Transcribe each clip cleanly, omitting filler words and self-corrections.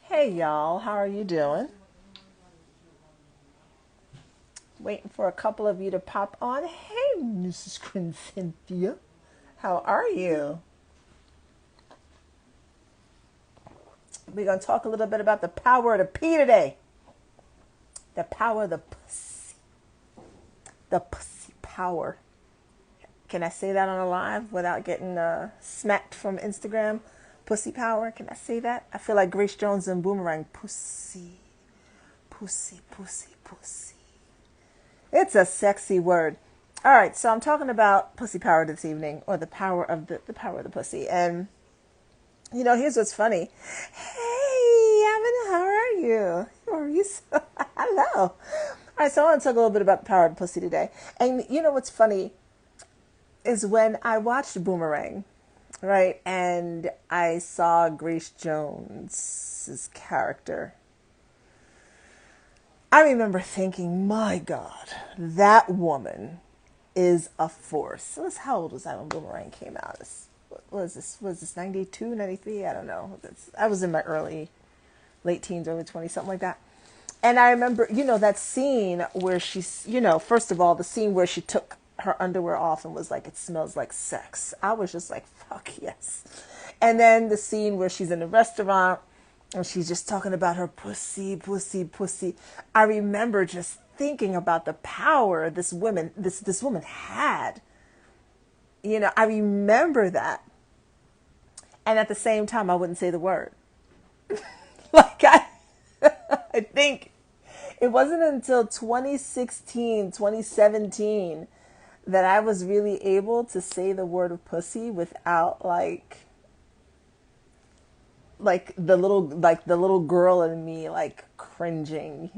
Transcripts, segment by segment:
Hey y'all, how are you doing? Waiting for a couple of you to pop on. Hey, Mrs. Quinn Cynthia, how are you? We're going to talk a little bit about the power of the P today. The power of the pussy. The pussy power. Can I say that on a live without getting smacked from Instagram? Pussy power. Can I say that? I feel like Grace Jones and Boomerang. Pussy. Pussy, pussy, pussy. It's a sexy word. All right, so I'm talking about pussy power this evening, or the power of the power of the pussy. And here's what's funny. Hey, Evan, how are you? How are you? Hello. All right, so I want to talk a little bit about the power of the pussy today. And you know what's funny is when I watched Boomerang, right, and I saw Grace Jones's character. I remember thinking, my God, that woman is a force. So how old was I when Boomerang came out? What was this 92, 93? I don't know. I was in my late teens, early 20s, something like that. And I remember, that scene where she's, first of all, the scene where she took her underwear off and was like, it smells like sex. I was just like, fuck yes. And then the scene where she's in the restaurant and she's just talking about her pussy, pussy, pussy. I remember just thinking about the power this woman had. I remember that. And at the same time, I wouldn't say the word. I think it wasn't until 2016, 2017 that I was really able to say the word of pussy without like the little girl in me cringing,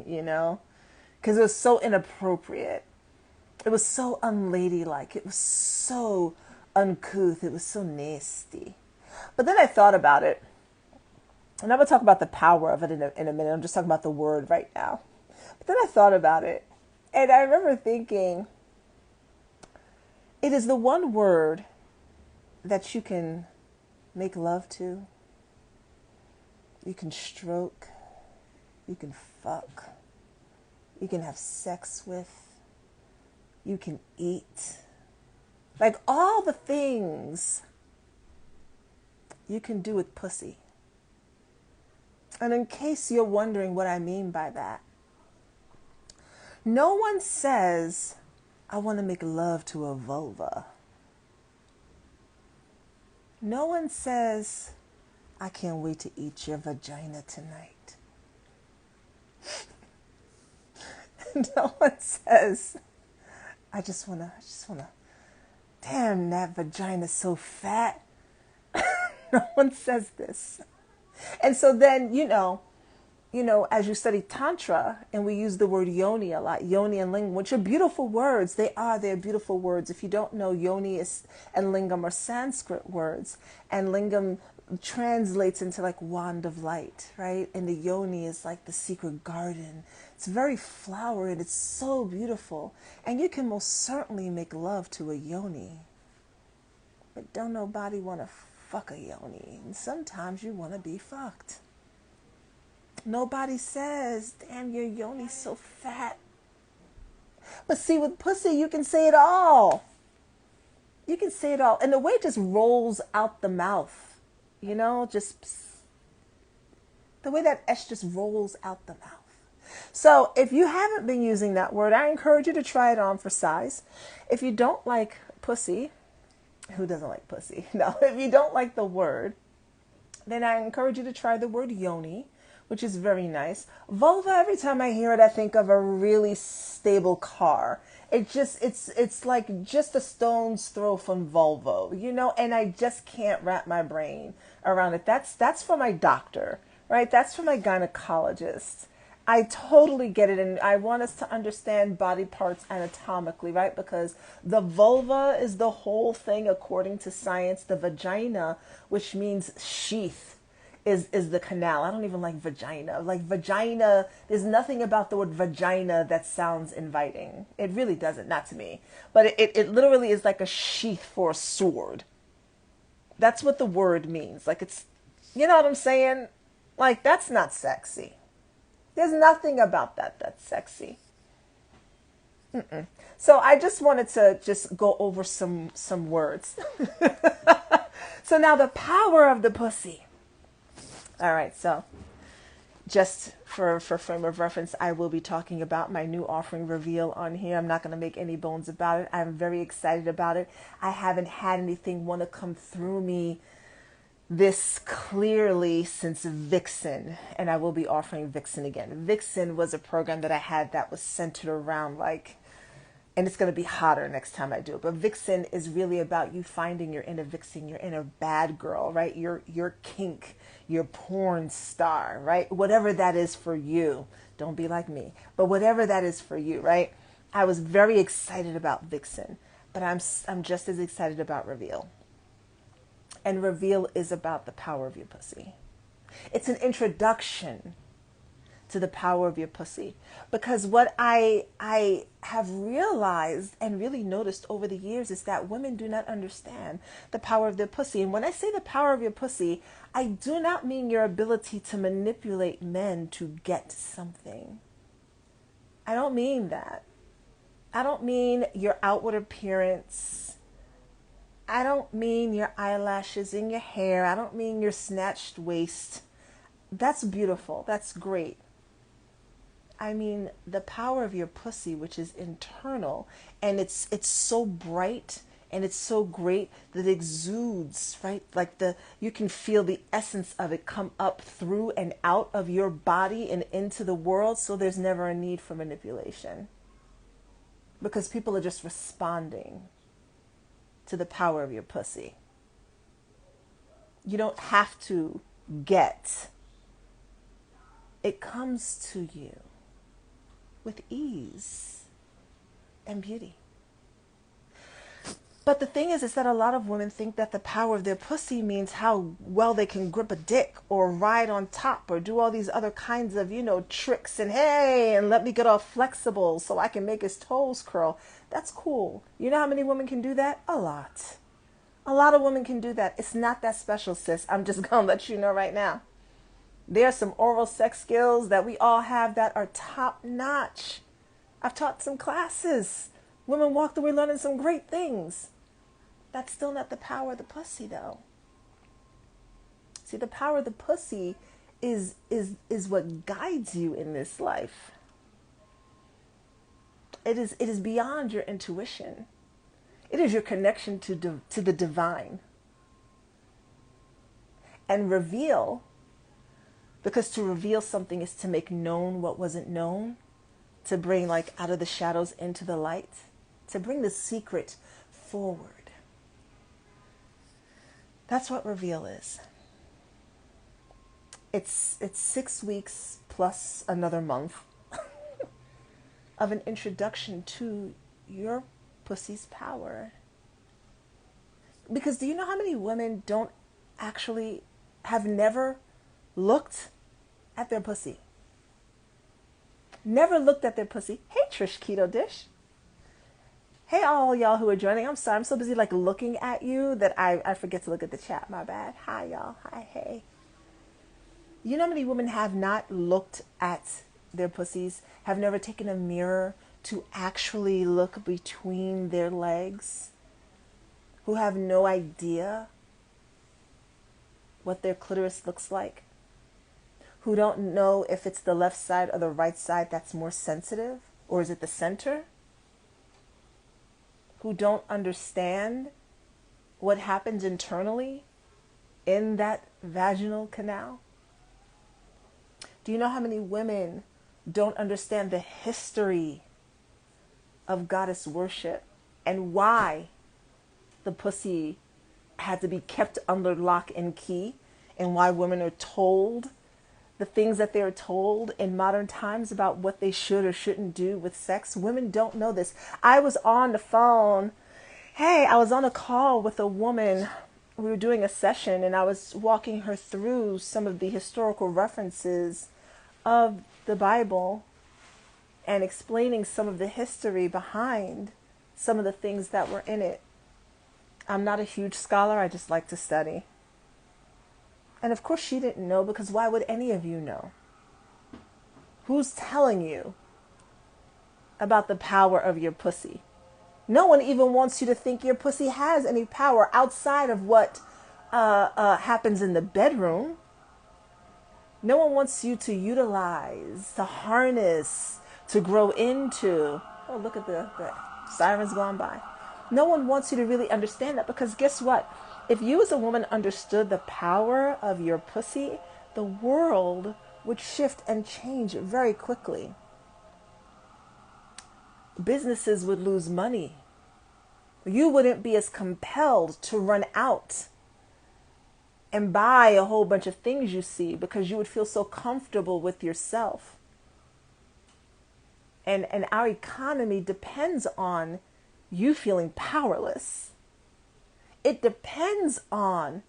because it was so inappropriate. It was so unladylike. It was so uncouth. It was so nasty. But then I thought about it, and I'm gonna talk about the power of it in a minute. I'm just talking about the word right now. But then I thought about it, and I remember thinking, it is the one word that you can make love to. You can stroke, you can fuck, you can have sex with, you can eat. Like all the things you can do with pussy. And in case you're wondering what I mean by that, no one says, I want to make love to a vulva. No one says, I can't wait to eat your vagina tonight. No one says, I just wanna, damn, that vagina's so fat. No one says this. And so then, as you study Tantra, and we use the word yoni a lot, yoni and lingam, which are beautiful words. They're beautiful words. If you don't know, yoni and lingam are Sanskrit words. And lingam translates into like wand of light, right? And the yoni is like the secret garden. It's very flowery and it's so beautiful. And you can most certainly make love to a yoni. But don't nobody want to fuck a yoni. And sometimes you want to be fucked. Nobody says, damn, your yoni's so fat. But see, with pussy, you can say it all. You can say it all. And the way it just rolls out the mouth, just the way that S just rolls out the mouth. So if you haven't been using that word, I encourage you to try it on for size. If you don't like pussy, who doesn't like pussy? No, if you don't like the word, then I encourage you to try the word yoni, which is very nice. Vulva, every time I hear it, I think of a really stable car. It's like just a stone's throw from Volvo, and I just can't wrap my brain around it. That's for my doctor, right? That's for my gynecologist. I totally get it, and I want us to understand body parts anatomically, right? Because the vulva is the whole thing according to science. The vagina, which means sheath, is the canal. I don't even like vagina. Like vagina, there's nothing about the word vagina that sounds inviting. It really doesn't, not to me. But it literally is like a sheath for a sword. That's what the word means. Like it's You know what I'm saying? Like, that's not sexy. There's nothing about that that's sexy. So I just wanted to just go over some words. So now the power of the pussy. All right, so just for frame of reference, I will be talking about my new offering reveal on here. I'm not going to make any bones about it. I'm very excited about it. I haven't had anything want to come through me this clearly since Vixen, and I will be offering Vixen again. Vixen was a program that I had that was centered around like, and it's going to be hotter next time I do it. But Vixen is really about you finding your inner vixen, your inner bad girl, right? Your kink, your porn star, right? Whatever that is for you. Don't be like me. But whatever that is for you, right? I was very excited about Vixen, but I'm just as excited about Reveal. And Reveal is about the power of your pussy. It's an introduction to the power of your pussy. Because what I have realized and really noticed over the years is that women do not understand the power of their pussy. And when I say the power of your pussy, I do not mean your ability to manipulate men to get something. I don't mean that. I don't mean your outward appearance. I don't mean your eyelashes and your hair. I don't mean your snatched waist. That's beautiful. That's great. I mean the power of your pussy, which is internal, and it's so bright and it's so great that it exudes, right? Like you can feel the essence of it come up through and out of your body and into the world, so there's never a need for manipulation. Because people are just responding to the power of your pussy. You don't have to get. It comes to you with ease and beauty. But the thing is that a lot of women think that the power of their pussy means how well they can grip a dick or ride on top or do all these other kinds of, tricks and hey, and let me get all flexible so I can make his toes curl. That's cool. You know how many women can do that? A lot. A lot of women can do that. It's not that special, sis. I'm just going to let you know right now. There are some oral sex skills that we all have that are top notch. I've taught some classes. Women walked away learning some great things. That's still not the power of the pussy, though. See, the power of the pussy is what guides you in this life. It is beyond your intuition. It is your connection to the divine. And reveal, because to reveal something is to make known what wasn't known, to bring like out of the shadows into the light, to bring the secret forward. That's what reveal is. It's 6 weeks plus another month of an introduction to your pussy's power. Because do you know how many women don't actually have never looked at their pussy? Never looked at their pussy. Hey, Trish Keto Dish. Hey, all y'all who are joining. I'm sorry. I'm so busy like looking at you that I forget to look at the chat. My bad. Hi, y'all. Hi, hey. You know how many women have not looked at their pussies, have never taken a mirror to actually look between their legs, who have no idea what their clitoris looks like, who don't know if it's the left side or the right side that's more sensitive, or is it the center? Who don't understand what happens internally in that vaginal canal? Do you know how many women don't understand the history of goddess worship and why the pussy had to be kept under lock and key, and why women are told the things that they're told in modern times about what they should or shouldn't do with sex? Women don't know this. I was on the phone. I was on a call with a woman. We were doing a session, and I was walking her through some of the historical references of the Bible and explaining some of the history behind some of the things that were in it. I'm not a huge scholar. I just like to study. And of course she didn't know, because why would any of you know? Who's telling you about the power of your pussy? No one even wants you to think your pussy has any power outside of what happens in the bedroom. No one wants you to utilize, to harness, to grow into. Oh, look at the sirens going by. No one wants you to really understand that, because guess what? If you as a woman understood the power of your pussy, the world would shift and change very quickly. Businesses would lose money. You wouldn't be as compelled to run out and buy a whole bunch of things you see, because you would feel so comfortable with yourself. And our economy depends on you feeling powerless. It depends on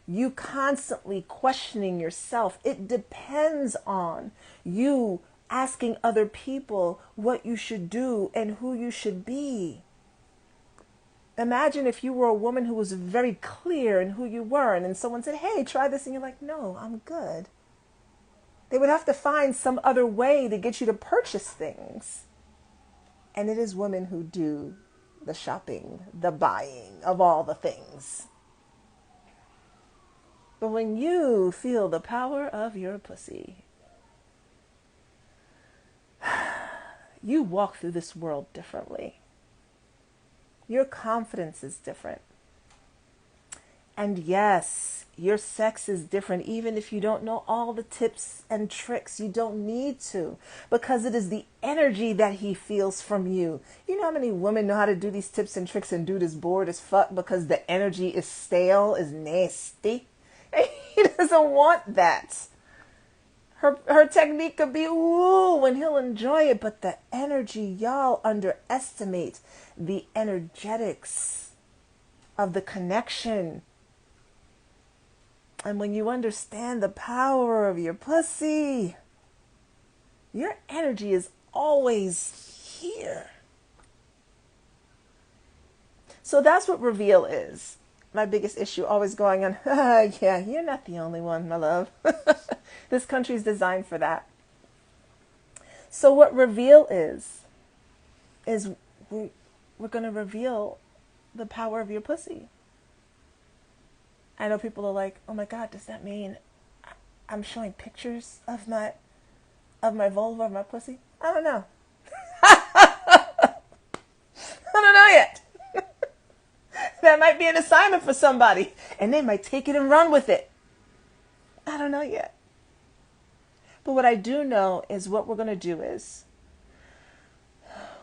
you constantly questioning yourself. It depends on you asking other people what you should do and who you should be. Imagine if you were a woman who was very clear in who you were, and then someone said, hey, try this, and you're like, no, I'm good. They would have to find some other way to get you to purchase things. And it is women who do the shopping, the buying of all the things. But when you feel the power of your pussy, you walk through this world differently. Your confidence is different. And yes, your sex is different, even if you don't know all the tips and tricks. You don't need to, because it is the energy that he feels from you. You know how many women know how to do these tips and tricks and dude is bored as fuck because the energy is stale, is nasty. And he doesn't want that. Her technique could be woo, and he'll enjoy it, but the energy, y'all underestimate the energetics of the connection. And when you understand the power of your pussy, your energy is always here. So that's what reveal is. My biggest issue, always going on, yeah, you're not the only one, my love. This country's designed for that. So what reveal is we're going to reveal the power of your pussy. I know people are like, oh my God, does that mean I'm showing pictures of my vulva, of my pussy? I don't know. I don't know yet. That might be an assignment for somebody, and they might take it and run with it. I don't know yet. But what I do know is what we're going to do is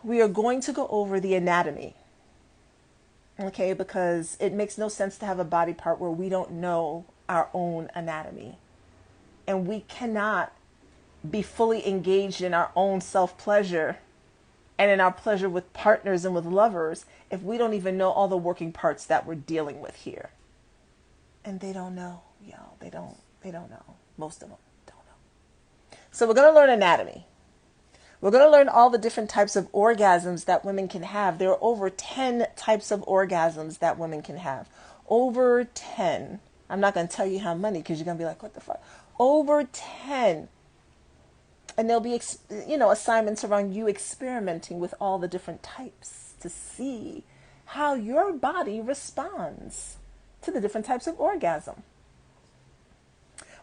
we are going to go over the anatomy. Okay, because it makes no sense to have a body part where we don't know our own anatomy. And we cannot be fully engaged in our own self-pleasure and in our pleasure with partners and with lovers if we don't even know all the working parts that we're dealing with here. And they don't know, y'all. They don't know. Most of them don't know. So we're going to learn anatomy. We're going to learn all the different types of orgasms that women can have. There are over 10 types of orgasms that women can have. Over 10. I'm not going to tell you how many because you're going to be like, what the fuck? Over 10. And there'll be, assignments around you experimenting with all the different types to see how your body responds to the different types of orgasm.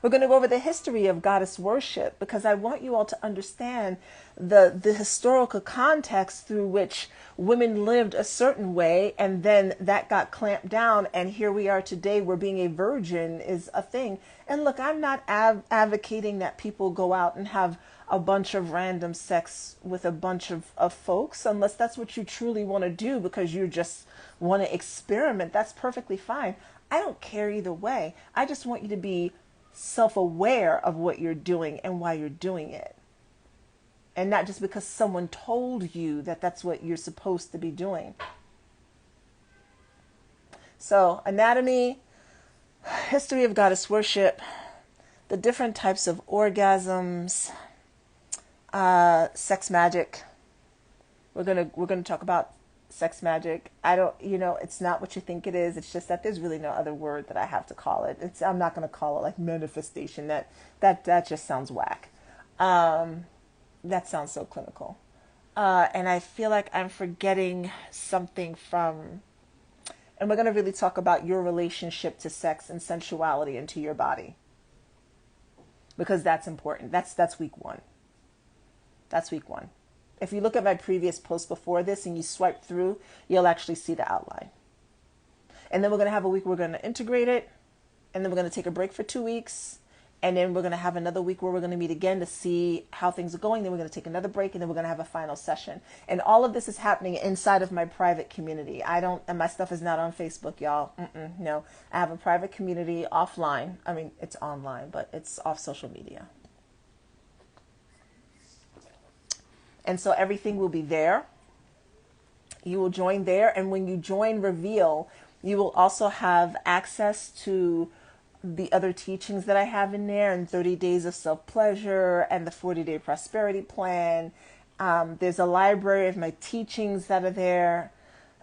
We're going to go over the history of goddess worship because I want you all to understand the historical context through which women lived a certain way, and then that got clamped down, and here we are today where being a virgin is a thing. And look, I'm not advocating that people go out and have a bunch of random sex with a bunch of folks, unless that's what you truly want to do because you just want to experiment. That's perfectly fine. I don't care either way. I just want you to be self-aware of what you're doing and why you're doing it. And not just because someone told you that that's what you're supposed to be doing. So, anatomy, history of goddess worship, the different types of orgasms, sex magic. We're gonna talk about sex magic. I don't, it's not what you think it is. It's just that there's really no other word that I have to call it. I'm not going to call it like manifestation. That just sounds whack. That sounds so clinical. And I feel like I'm forgetting something from, and we're going to really talk about your relationship to sex and sensuality and to your body, because that's important. That's week one. That's week one. If you look at my previous post before this and you swipe through, you'll actually see the outline. And then we're going to have a week where we're going to integrate it. And then we're going to take a break for 2 weeks. And then we're going to have another week where we're going to meet again to see how things are going. Then we're going to take another break, and then we're going to have a final session. And all of this is happening inside of my private community. And my stuff is not on Facebook, y'all. No, I have a private community offline. I mean, it's online, but it's off social media. And so everything will be there. You will join there. And when you join Reveal, you will also have access to the other teachings that I have in there, and 30 days of self-pleasure and the 40-day prosperity plan. There's a library of my teachings that are there.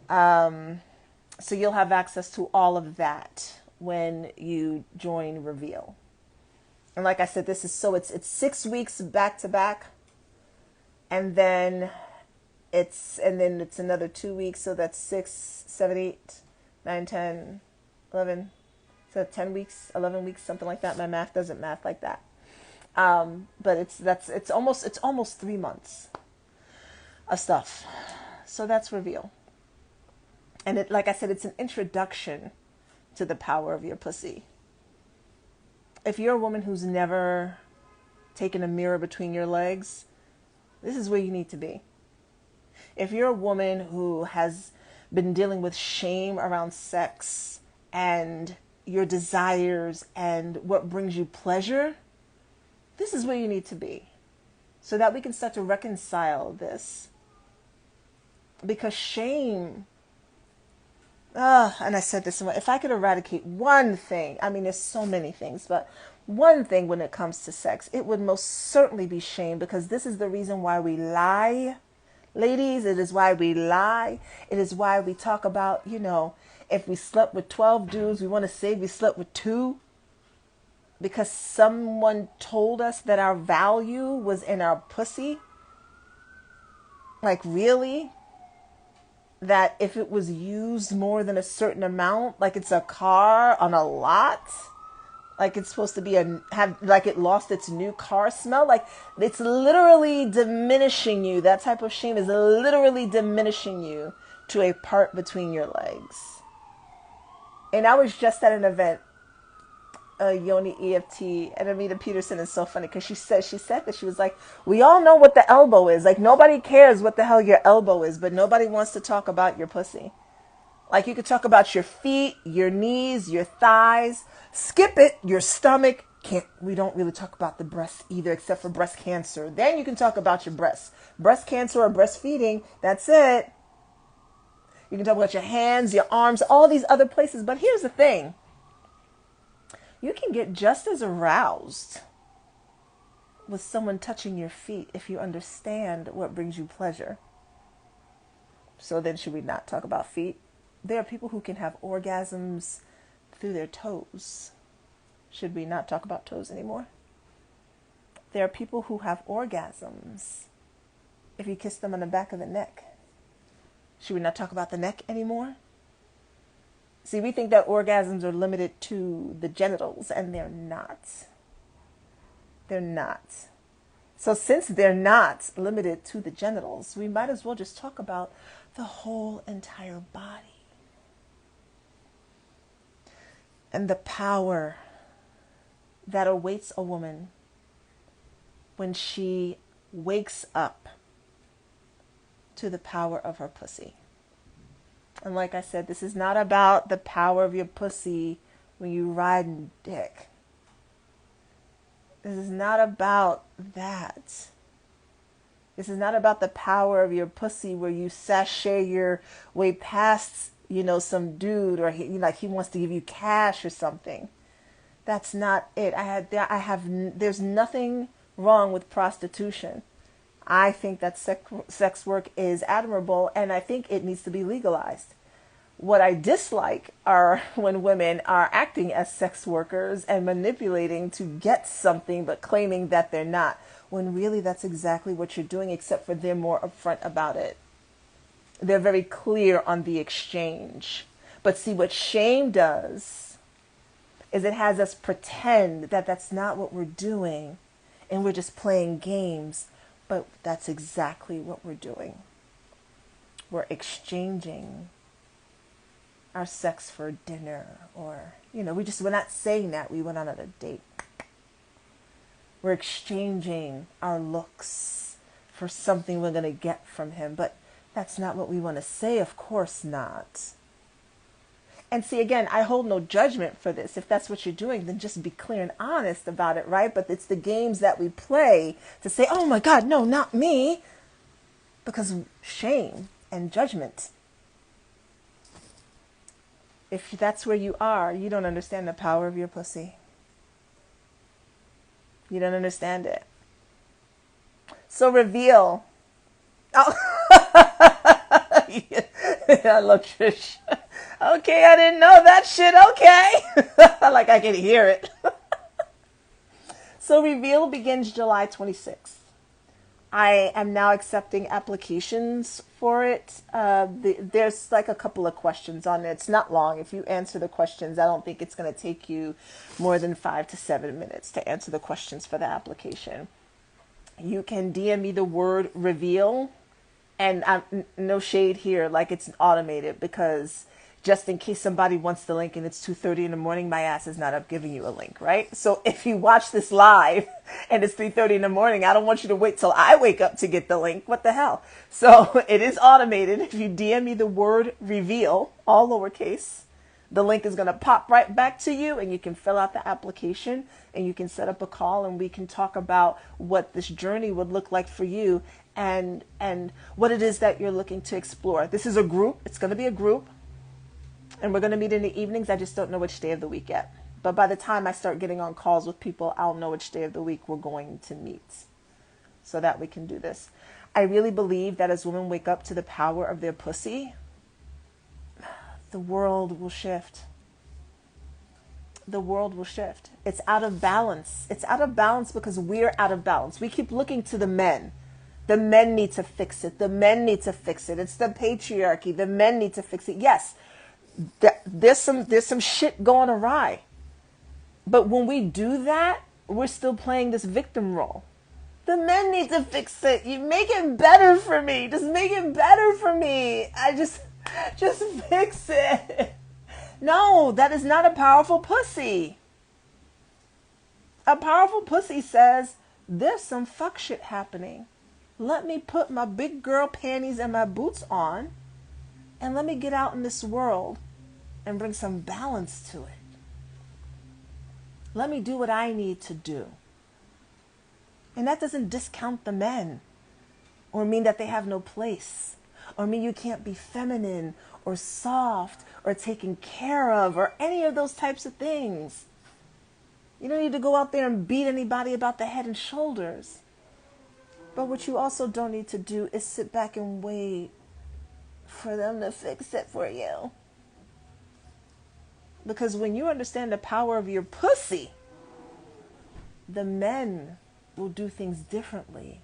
So you'll have access to all of that when you join Reveal. And like I said, it's 6 weeks back to back. And then it's another 2 weeks. So that's 6, 7, 8, 9, 10, 11. So 10 weeks, 11 weeks, something like that. My math doesn't math like that. But it's almost 3 months of stuff. So that's Reveal. And like I said, it's an introduction to the power of your pussy. If you're a woman who's never taken a mirror between your legs, this is where you need to be. If you're a woman who has been dealing with shame around sex and your desires and what brings you pleasure, this is where you need to be, so that we can start to reconcile this. Because shame, and I said this, if I could eradicate one thing, I mean, there's so many things, but one thing when it comes to sex, it would most certainly be shame, because this is the reason why we lie. Ladies, it is why we lie. It is why we talk about, if we slept with 12 dudes, we want to say we slept with 2, because someone told us that our value was in our pussy. Like, really? That if it was used more than a certain amount, like it's a car on a lot, like it's supposed to be like it lost its new car smell, like it's literally diminishing you. That type of shame is literally diminishing you to a part between your legs. And I was just at an event, Yoni EFT, and Amita Peterson is so funny because she said that she was like, we all know what the elbow is. Like, nobody cares what the hell your elbow is, but nobody wants to talk about your pussy. Like, you could talk about your feet, your knees, your thighs. Skip it, your stomach. We don't really talk about the breasts either, except for breast cancer. Then you can talk about your breasts. Breast cancer or breastfeeding, that's it. You can talk about your hands, your arms, all these other places. But here's the thing. You can get just as aroused with someone touching your feet if you understand what brings you pleasure. So then should we not talk about feet? There are people who can have orgasms through their toes. Should we not talk about toes anymore? There are people who have orgasms if you kiss them on the back of the neck. Should we not talk about the neck anymore? See, we think that orgasms are limited to the genitals, and they're not. They're not. So since they're not limited to the genitals, we might as well just talk about the whole entire body. And the power that awaits a woman when she wakes up to the power of her pussy. And like I said, this is not about the power of your pussy when you ride dick. This is not about that. This is not about the power of your pussy where you sashay your way past, some dude, or he wants to give you cash or something. That's not it. There's nothing wrong with prostitution. I think that sex work is admirable, and I think it needs to be legalized. What I dislike are when women are acting as sex workers and manipulating to get something but claiming that they're not, when really that's exactly what you're doing, except for they're more upfront about it. They're very clear on the exchange. But see, what shame does is it has us pretend that that's not what we're doing and we're just playing games. But that's exactly what we're doing. We're exchanging our sex for dinner, or, we're not saying that we went on a date. We're exchanging our looks for something we're going to get from him. But that's not what we want to say. Of course not. And see, again, I hold no judgment for this. If that's what you're doing, then just be clear and honest about it, right? But it's the games that we play to say, oh my God, no, not me. Because shame and judgment. If that's where you are, you don't understand the power of your pussy. You don't understand it. So reveal. Oh, I love Trish. Okay, I didn't know that shit. Okay. Like I can hear it. So reveal begins July 26th. I am now accepting applications for it. There's like a couple of questions on it. It's not long. If you answer the questions, I don't think it's going to take you more than 5 to 7 minutes to answer the questions for the application. You can DM me the word reveal, and no shade here, like it's automated, because just in case somebody wants the link and it's 2:30 in the morning, my ass is not up giving you a link, right? So if you watch this live and it's 3:30 in the morning, I don't want you to wait till I wake up to get the link. What the hell? So it is automated. If you DM me the word reveal, all lowercase, the link is going to pop right back to you, and you can fill out the application, and you can set up a call, and we can talk about what this journey would look like for you, and what it is that you're looking to explore. This is a group. It's going to be a group. And we're going to meet in the evenings. I just don't know which day of the week yet. But by the time I start getting on calls with people, I'll know which day of the week we're going to meet so that we can do this. I really believe that as women wake up to the power of their pussy, the world will shift. The world will shift. It's out of balance. It's out of balance because we're out of balance. We keep looking to the men. The men need to fix it. The men need to fix it. It's the patriarchy. The men need to fix it. Yes. There's some shit going awry. But when we do that, we're still playing this victim role. The men need to fix it. You make it better for me. Just make it better for me. Just fix it. No, that is not a powerful pussy. A powerful pussy says, there's some fuck shit happening. Let me put my big girl panties and my boots on, and let me get out in this world and bring some balance to it. Let me do what I need to do. And that doesn't discount the men or mean that they have no place or mean you can't be feminine or soft or taken care of or any of those types of things. You don't need to go out there and beat anybody about the head and shoulders. But what you also don't need to do is sit back and wait for them to fix it for you. Because when you understand the power of your pussy, the men will do things differently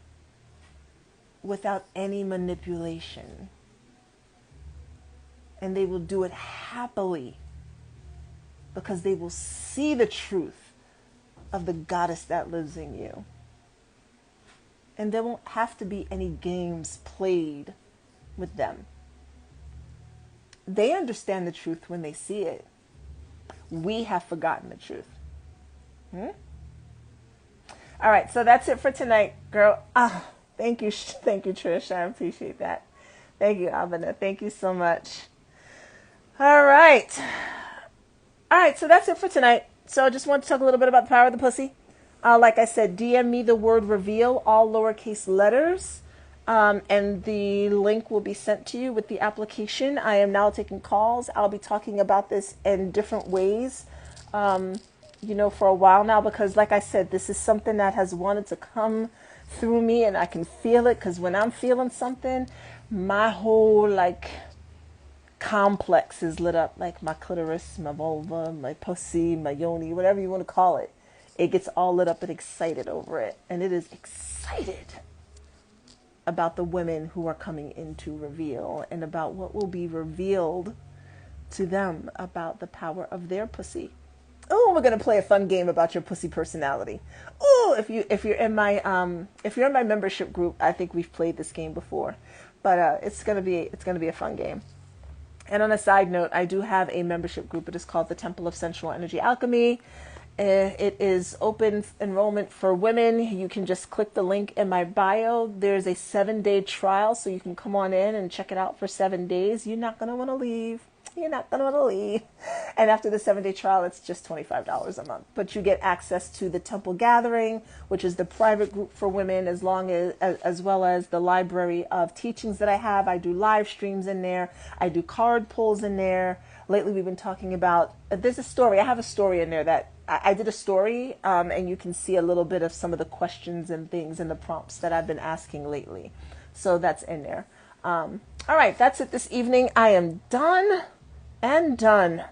without any manipulation. And they will do it happily because they will see the truth of the goddess that lives in you. And there won't have to be any games played with them. They understand the truth when they see it. We have forgotten the truth. All right, so that's it for tonight, girl. Thank you, Trish. I appreciate that. Thank you, Abena. Thank you so much. All right, so that's it for tonight. So I just want to talk a little bit about the power of the pussy. Like I said, DM me the word reveal, all lowercase letters. And the link will be sent to you with the application. I am now taking calls. I'll be talking about this in different ways, for a while now, because like I said, this is something that has wanted to come through me and I can feel it, because when I'm feeling something, my whole like complex is lit up, like my clitoris, my vulva, my pussy, my yoni, whatever you want to call it. It gets all lit up and excited over it. And it is excited about the women who are coming into reveal and about what will be revealed to them about the power of their pussy. Oh, we're gonna play a fun game about your pussy personality. Oh, if you're in my membership group, I think we've played this game before, but it's gonna be a fun game. And on a side note, I do have a membership group. It is called the Temple of Sensual Energy Alchemy. It is open enrollment for women. You can just click the link in my bio. There's a 7-day trial, so you can come on in and check it out for 7 days. You're not going to want to leave. You're not going to want to leave. And after the 7-day trial, it's just $25 a month. But you get access to the Temple Gathering, which is the private group for women, as well as the library of teachings that I have. I do live streams in there. I do card pulls in there. Lately, we've been talking about, there's a story. I have a story in there that I did a story, and you can see a little bit of some of the questions and things and the prompts that I've been asking lately. So that's in there. All right, that's it this evening. I am done and done.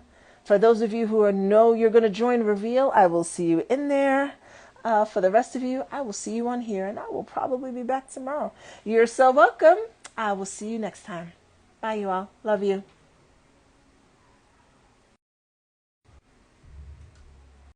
For those of you who know you're going to join Reveal, I will see you in there. For the rest of you, I will see you on here, and I will probably be back tomorrow. You're so welcome. I will see you next time. Bye, you all. Love you.